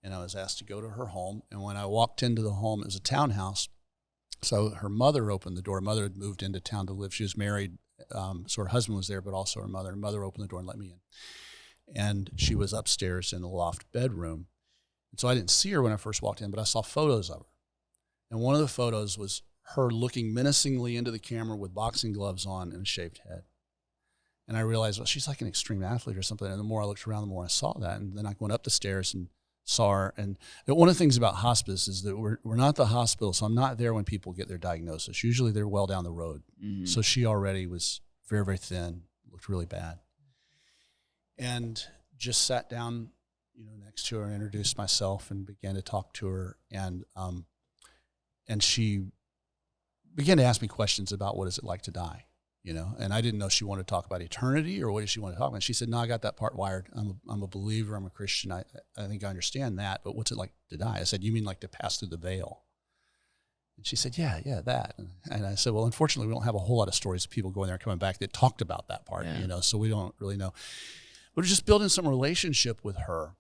and I was asked to go to her home. And when I walked into the home, it was a townhouse. So her mother opened the door. Her mother had moved into town to live. She was married, so her husband was there, but also her mother. Her mother opened the door and let me in. And she was upstairs in the loft bedroom. And so I didn't see her when I first walked in, but I saw photos of her. And one of the photos was her looking menacingly into the camera with boxing gloves on and a shaved head. And I realized, well, she's like an extreme athlete or something. And the more I looked around, the more I saw that. And then I went up the stairs and saw her. And one of the things about hospice is that we're not the hospital, so I'm not there when people get their diagnosis. Usually they're well down the road. So she already was very, very thin, looked really bad. And just sat down, next to her and introduced myself and began to talk to her. And she began to ask me questions about what is it like to die, and I didn't know she wanted to talk about eternity or what did she want to talk about. And she said, no, I got that part wired. I'm a believer. I'm a Christian. I think I understand that, but what's it like to die? I said, you mean like to pass through the veil? And she said, yeah, that. And I said, well, unfortunately, we don't have a whole lot of stories of people going there and coming back that talked about that part, so we don't really know. But just building some relationship with her.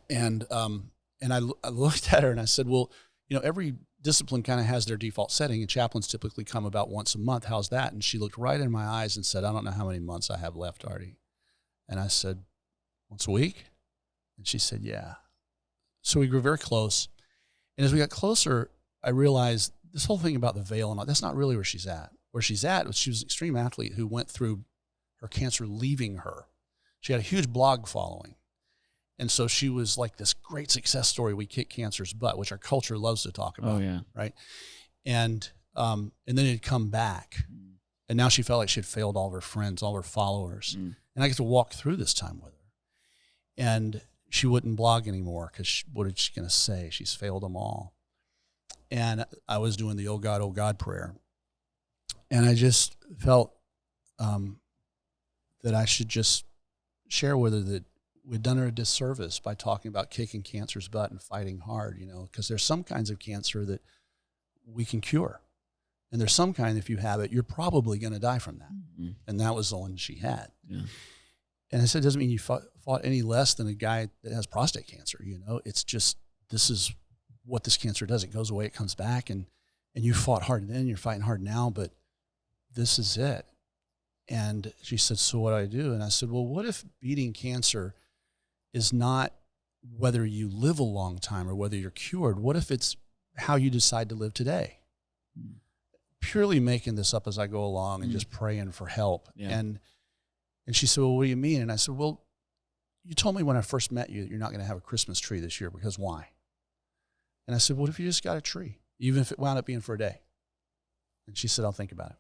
And I looked at her and I said, well, every discipline kind of has their default setting, and chaplains typically come about once a month. How's that? And she looked right in my eyes and said, I don't know how many months I have left, Arty. And I said, once a week? And she said, yeah. So we grew very close. And as we got closer, I realized this whole thing about the veil and all, that's not really where she's at. Where she's at was she was an extreme athlete who went through her cancer leaving her. She had a huge blog following. And so she was like this great success story. We kick cancer's butt, which our culture loves to talk about. Oh, yeah. Right. And then it had come back. And now she felt like she had failed all of her friends, all her followers. And I get to walk through this time with her. And she wouldn't blog anymore because what is she going to say? She's failed them all. And I was doing the oh God prayer. And I just felt that I should just share with her that we'd done her a disservice by talking about kicking cancer's butt and fighting hard, because there's some kinds of cancer that we can cure. And there's some kind, if you have it, you're probably going to die from that. Mm-hmm. And that was the one she had. Yeah. And I said, it doesn't mean you fought any less than a guy that has prostate cancer. It's just, this is what this cancer does. It goes away, it comes back, and you fought hard then, you're fighting hard now, but this is it. And she said, so what do I do? And I said, well, what if beating cancer is not whether you live a long time or whether you're cured? What if it's how you decide to live today? Mm. Purely making this up as I go along and just praying for help. Yeah. And she said, well, what do you mean? And I said, well, you told me when I first met you that you're not going to have a Christmas tree this year, because why? And I said, what if you just got a tree, even if it wound up being for a day? And she said, I'll think about it.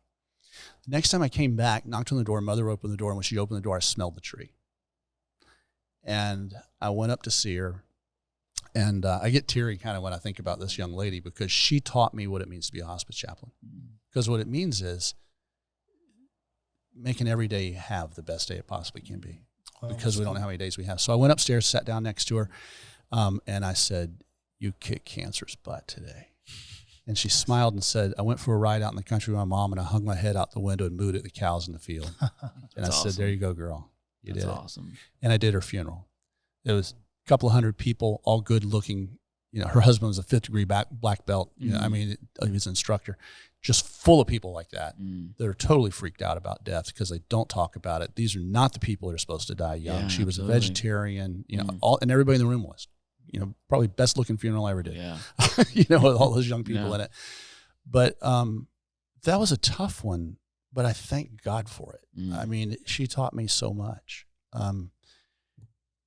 The next time I came back, knocked on the door, mother opened the door, and when she opened the door, I smelled the tree. And I went up to see her, and I get teary kind of when I think about this young lady, because she taught me what it means to be a hospice chaplain. Because what it means is making every day you have the best day it possibly can be, because we don't know how many days we have. So I went upstairs, sat down next to her, and I said, you kicked cancer's butt today. And she smiled and said, I went for a ride out in the country with my mom, and I hung my head out the window and mooed at the cows in the field. And I said, there you go, girl. You did it. That's awesome. And I did her funeral. There was a couple of hundred people, all good looking. Her husband was a 5th degree black belt. He was an instructor. Just full of people like that that are totally freaked out about death because they don't talk about it. These are not the people that are supposed to die young. Yeah, she was absolutely a vegetarian, and everybody in the room was. Probably best looking funeral I ever did. Yeah. With all those young people in it. But that was a tough one, but I thank God for it. I mean, she taught me so much. And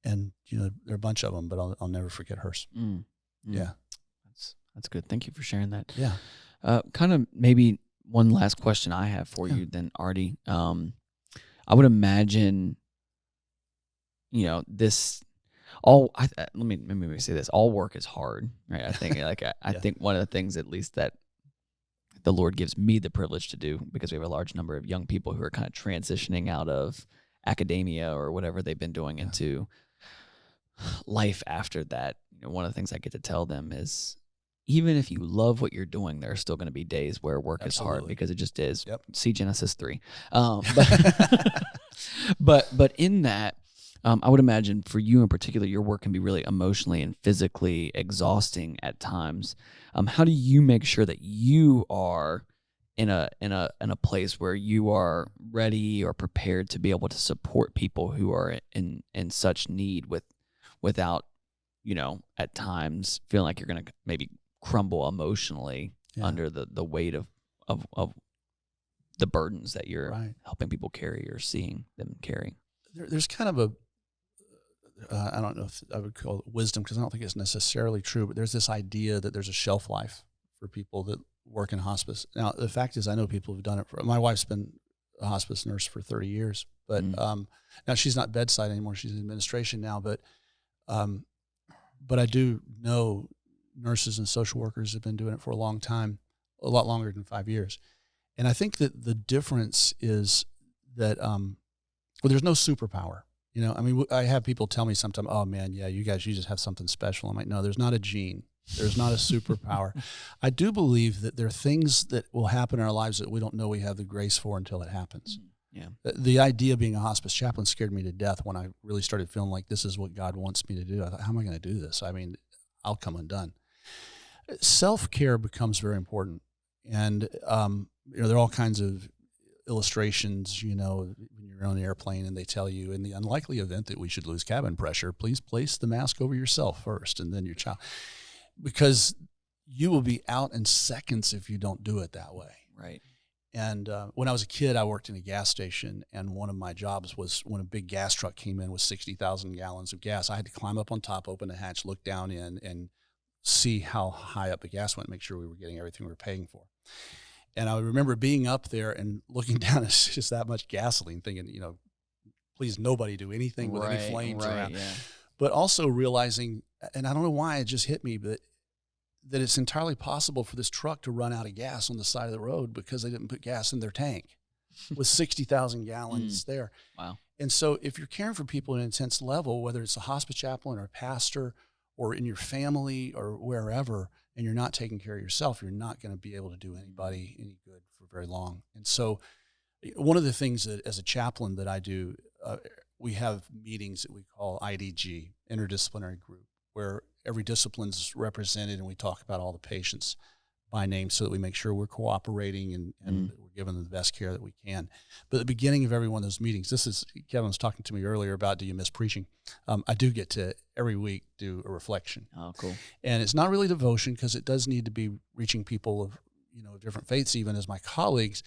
there are a bunch of them, but I'll never forget hers. Yeah. That's good. Thank you for sharing that. Yeah. Kind of maybe one last question I have for you then, Arty. I would imagine, this let me say this. All work is hard, right? I think I think one of the things, at least, that the Lord gives me the privilege to do, because we have a large number of young people who are kind of transitioning out of academia or whatever they've been doing into life after that. One of the things I get to tell them is, even if you love what you're doing, there are still going to be days where work is hard, because it just is. Yep. See Genesis 3. But in that, I would imagine for you in particular, your work can be really emotionally and physically exhausting at times. How do you make sure that you are in a place where you are ready or prepared to be able to support people who are in such need without, at times feeling like you're going to maybe crumble emotionally under the weight of the burdens that you're helping people carry or seeing them carry? There's kind of I don't know if I would call it wisdom, because I don't think it's necessarily true, but there's this idea that there's a shelf life for people that work in hospice. Now, the fact is, I know people who've done it. My wife's been a hospice nurse for 30 years, but now she's not bedside anymore. She's in administration now, but I do know nurses and social workers have been doing it for a long time, a lot longer than 5 years. And I think that the difference is that, there's no superpower. I have people tell me sometimes, oh man, yeah, you just have something special. I'm like, no, there's not a gene. There's not a superpower. I do believe that there are things that will happen in our lives that we don't know we have the grace for until it happens. Yeah. The idea of being a hospice chaplain scared me to death when I really started feeling like this is what God wants me to do. I thought, how am I going to do this? I mean, I'll come undone. Self-care becomes very important. And, there are all kinds of illustrations, when you're on an airplane and they tell you, in the unlikely event that we should lose cabin pressure, please place the mask over yourself first and then your child, because you will be out in seconds if you don't do it that way. Right. And when I was a kid, I worked in a gas station, and one of my jobs was when a big gas truck came in with 60,000 gallons of gas, I had to climb up on top, open the hatch, look down in, and see how high up the gas went, make sure we were getting everything we were paying for. And I remember being up there and looking down at just that much gasoline, thinking, please nobody do anything with any flames around. Yeah. But also realizing, and I don't know why it just hit me, but that it's entirely possible for this truck to run out of gas on the side of the road because they didn't put gas in their tank. with 60,000 gallons there. Wow. And so if you're caring for people at an intense level, whether it's a hospice chaplain or a pastor or in your family or wherever, and you're not taking care of yourself, you're not going to be able to do anybody any good for very long. And so one of the things that as a chaplain that I do, we have meetings that we call IDG, Interdisciplinary Group, where every discipline's represented and we talk about all the patients by name so that we make sure we're cooperating and we're giving them the best care that we can. But at the beginning of every one of those meetings, Kevin was talking to me earlier about, do you miss preaching? I do get to every week do a reflection. Oh, cool. And it's not really devotion because it does need to be reaching people of, different faiths, even as my colleagues,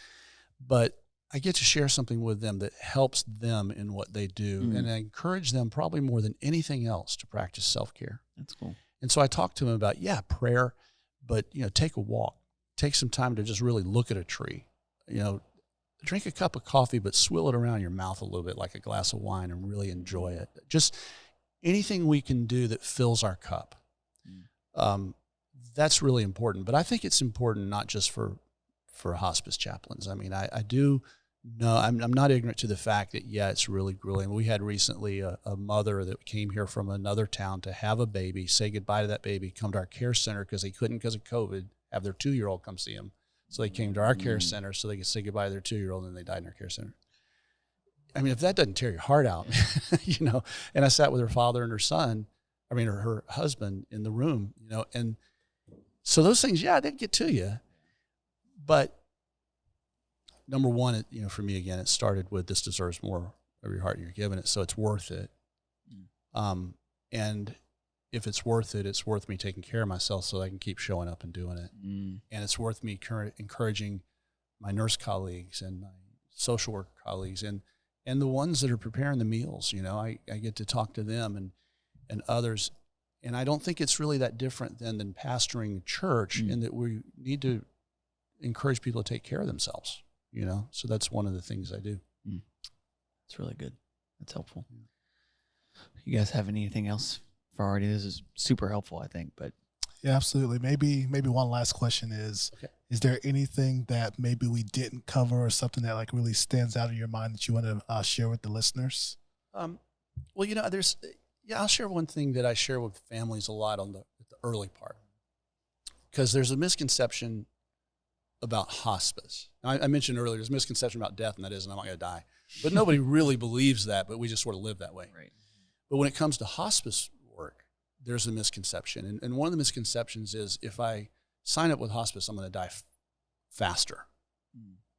but I get to share something with them that helps them in what they do. And I encourage them probably more than anything else to practice self-care. That's cool. And so I talk to them about, prayer, but, take a walk, take some time to just really look at a tree, drink a cup of coffee, but swill it around your mouth a little bit like a glass of wine and really enjoy it. Just anything we can do that fills our cup. That's really important. But I think it's important not just for hospice chaplains. I mean, I do know, I'm not ignorant to the fact that, it's really grueling. We had recently a mother that came here from another town to have a baby, say goodbye to that baby, come to our care center because they couldn't, because of COVID, have their 2-year-old come see them. So they came to our care center so they could say goodbye to their 2-year-old, and they died in our care center. I mean, if that doesn't tear your heart out, and I sat with her father and her husband in the room, and so those things, they get to you. But number one, for me, again, it started with this deserves more of your heart you're giving it, so it's worth it. And if it's worth it, it's worth me taking care of myself so I can keep showing up and doing it. And it's worth me encouraging my nurse colleagues and my social work colleagues and the ones that are preparing the meals. I get to talk to them and others. And I don't think it's really that different than pastoring a church in that we need to encourage people to take care of themselves, So that's one of the things I do. That's really good. That's helpful. You guys have anything else for Arty? This is super helpful, I think, but. Yeah, absolutely. Maybe one last question is, Is there anything that maybe we didn't cover or something that like really stands out in your mind that you want to share with the listeners? Well, I'll share one thing that I share with families a lot at the early part, because there's a misconception about hospice. I mentioned earlier, there's a misconception about death, and that is, I'm not going to die. But nobody really believes that, but we just sort of live that way. Right. But when it comes to hospice work, there's a misconception. And one of the misconceptions is if I sign up with hospice, I'm going to die faster,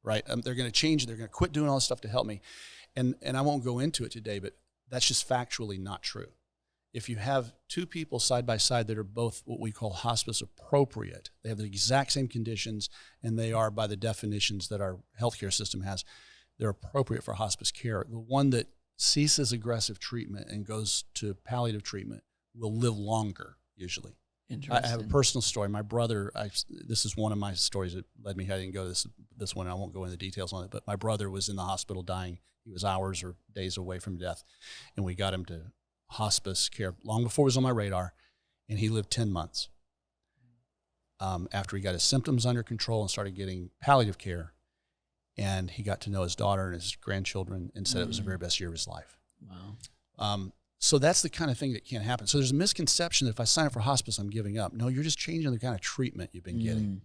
right? They're going to change. They're going to quit doing all this stuff to help me. And I won't go into it today, but that's just factually not true. If you have two people side by side that are both what we call hospice appropriate, they have the exact same conditions, and they are, by the definitions that our healthcare system has, they're appropriate for hospice care. The one that ceases aggressive treatment and goes to palliative treatment will live longer, usually. I have a personal story. My brother, this is one of my stories that led me, I didn't go to this one, I won't go into the details on it, but my brother was in the hospital dying. He was hours or days away from death, and we got him to hospice care long before it was on my radar, and he lived 10 months after he got his symptoms under control and started getting palliative care, and he got to know his daughter and his grandchildren and said it was the very best year of his life. Wow. So that's the kind of thing that can happen. So there's a misconception that if I sign up for hospice, I'm giving up. No, you're just changing the kind of treatment you've been getting.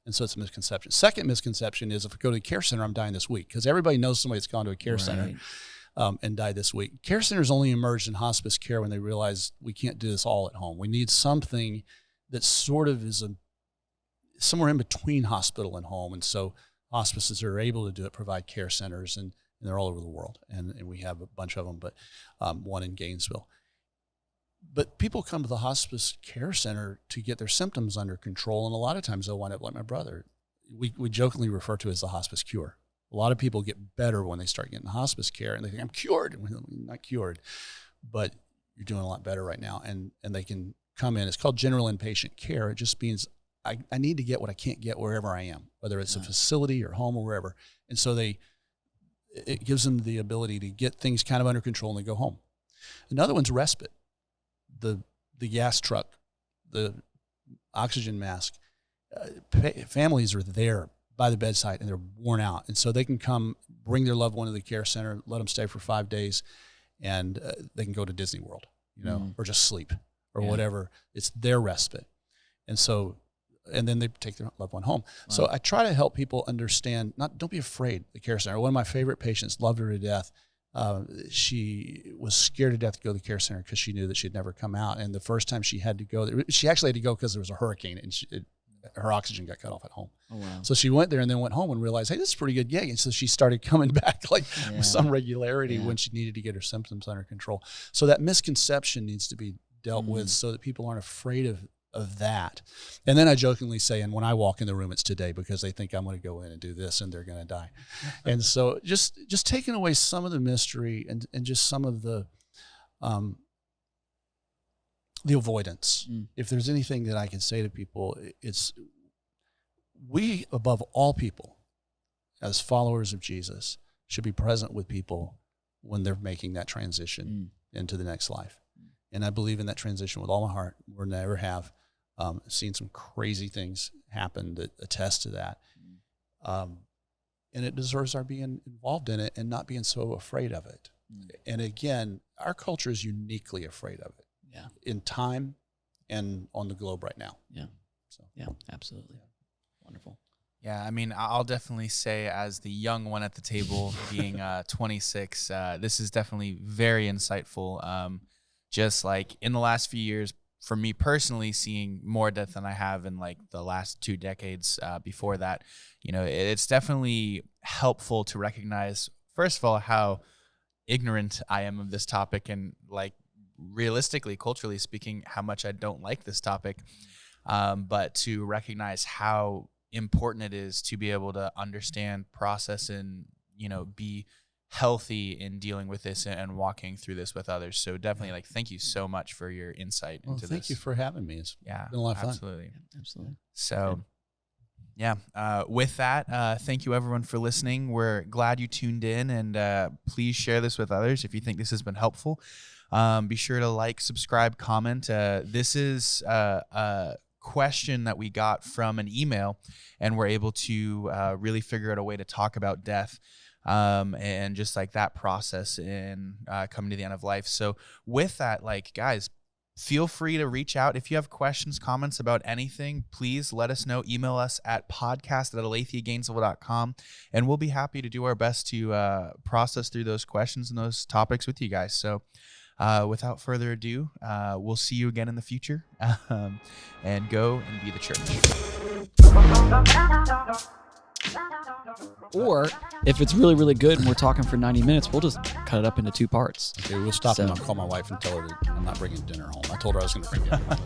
And so it's a misconception. Second misconception is if I go to a care center, I'm dying this week, because everybody knows somebody that's gone to a care center and died this week. Care centers only emerged in hospice care when they realized we can't do this all at home. We need something that sort of is somewhere in between hospital and home. And so hospices are able to do it, provide care centers, and they're all over the world. And we have a bunch of them, but one in Gainesville. But people come to the hospice care center to get their symptoms under control, and a lot of times they'll wind up like my brother. We jokingly refer to it as the Hospice Cure. A lot of people get better when they start getting hospice care, and they think, I'm cured. And we're not cured, but you're doing a lot better right now. And they can come in. It's called general inpatient care. It just means I need to get what I can't get wherever I am, whether it's a facility or home or wherever. And so it gives them the ability to get things kind of under control, and they go home. Another one's respite. The gas truck, the oxygen mask, families are there by the bedside and they're worn out. And so they can come bring their loved one to the care center, let them stay for 5 days, and they can go to Disney World, or just sleep or whatever. It's their respite. And so, and then they take their loved one home. Wow. So I try to help people understand, don't be afraid of the care center. One of my favorite patients, loved her to death. She was scared to death to go to the care center because she knew that she'd never come out. And the first time she had to go, she actually had to go because there was a hurricane and her oxygen got cut off at home. Oh, wow. So she went there and then went home and realized, hey, this is a pretty good gig. And so she started coming back with some regularity when she needed to get her symptoms under control. So that misconception needs to be dealt with so that people aren't afraid of that. And then I jokingly say, and when I walk in the room, it's today, because they think I'm going to go in and do this and they're going to die. And so just taking away some of the mystery and just some of the avoidance. If there's anything that I can say to people, it's we, above all people, as followers of Jesus, should be present with people when they're making that transition into the next life. And I believe in that transition with all my heart. We'll never have seen some crazy things happen that attest to that. And it deserves our being involved in it and not being so afraid of it. And again, our culture is uniquely afraid of it. Yeah. In time and on the globe right now. Yeah. So. Yeah, absolutely. Wonderful. Yeah, I mean, I'll definitely say, as the young one at the table, being 26, this is definitely very insightful. Just like in the last few years, for me personally, seeing more death than I have in like the last 2 decades before that, it's definitely helpful to recognize, first of all, how ignorant I am of this topic, and like realistically, culturally speaking, how much I don't like this topic, but to recognize how important it is to be able to understand, process, and be healthy in dealing with this and walking through this with others. So definitely, thank you so much for your insight into this. Thank you for having me. It's been a lot of fun. Absolutely. So with that, thank you everyone for listening. We're glad you tuned in, and please share this with others if you think this has been helpful. Be sure to like, subscribe, comment. This is a question that we got from an email, and we're able to really figure out a way to talk about death and just like that process in coming to the end of life. So with that, guys, feel free to reach out. If you have questions, comments about anything, please let us know. Email us at podcast@aletheagainesville.com, and we'll be happy to do our best to process through those questions and those topics with you guys. So without further ado, we'll see you again in the future, and go and be the church. Or if it's really, really good and we're talking for 90 minutes, we'll just cut it up into 2 parts. Okay, we'll stop and I'll call my wife and tell her that I'm not bringing dinner home. I told her I was going to bring dinner home.